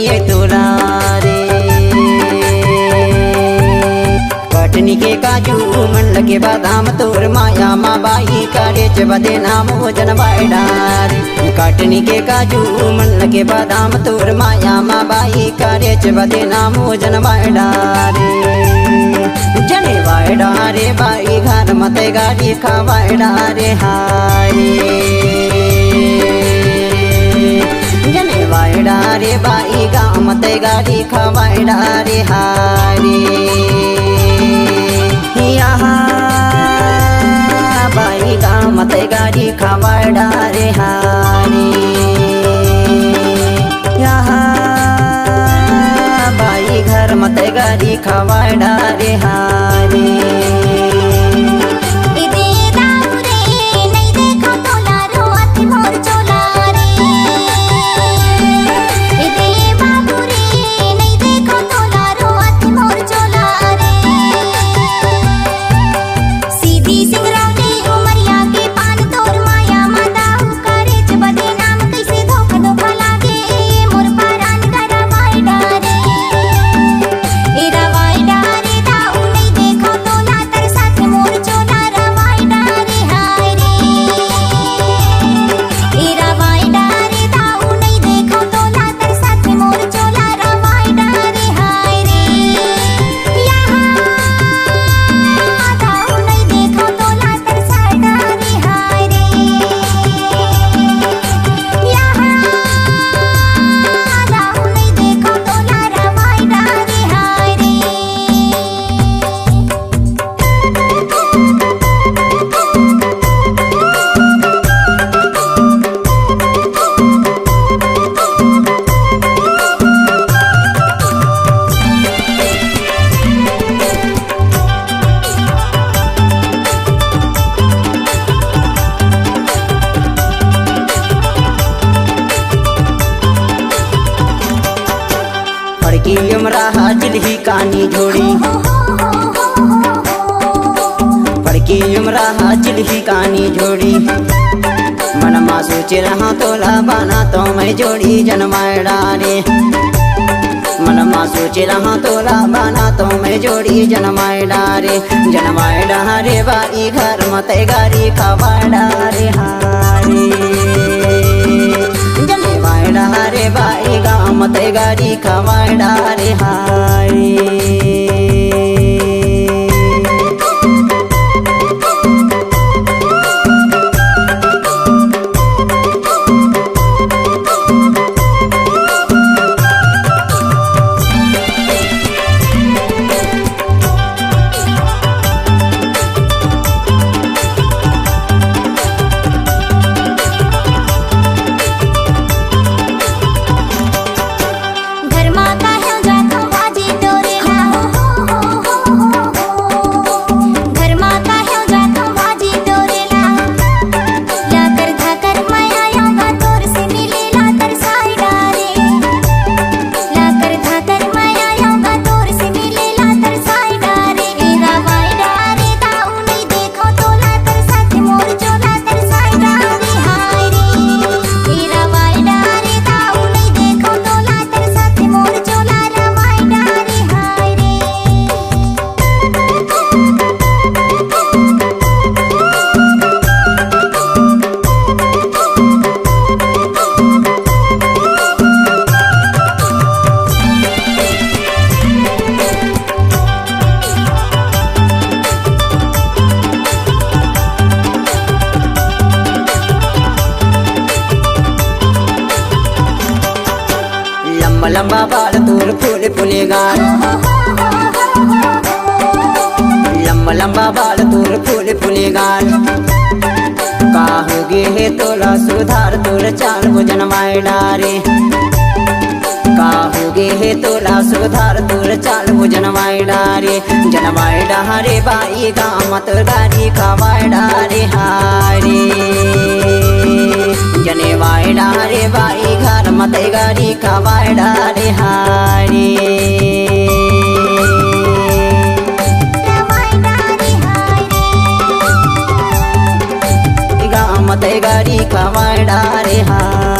ये तोला रे। कटनी के काजू मन लगे बादाम तोर माया माँ बाई कारे च बदे नाम भोजन बायडारे। कटनी के काजू मन लगे बादाम तोर माया माँ बाई कारे च बदे नाम भोजन बायडारे। जने बायडारे बाई घर मत गाड़ी खा बायडारे हारे। जने बायडारे बाई गाँव मत गाड़ी खा बायडारे हारे। बाई गाँव मत गाड़ी खा बायडारे हारे। बाई घर मत गाड़ी खा बायडारे हारे। फड़की उमरा हाजिल ही कानी जोड़ी। फड़की उमरा हाजिल ही कानी जोड़ी। मन मा सोचे रहा तोला बाना तो मैं जोड़ी जनमायडारे। मन मा सोचे रहा तोला बाना तो मैं जोड़ी जनमायडारे। जनमायडारे बाई घर मत गारी खावाडारे हारे। जनमायडारे बाई गाँव मत गारी खावाडारे हारे। लंबा बाल तोर फूल फूले गाल। लंबा लंबा बाल तोर फूल फूले गाल। का होगे है तोला सुधार तोर चाल वो जनमायडारे। का होगे है तोला सुधार तोर चाल वो जनमायडारे। जनमायडारे बाई गाँव मत गारी खावायडारे हारे। जने वायडारे बाई घर मत गारी खावायडारे हारे। गाँव मत गारी खावायडारे हारे।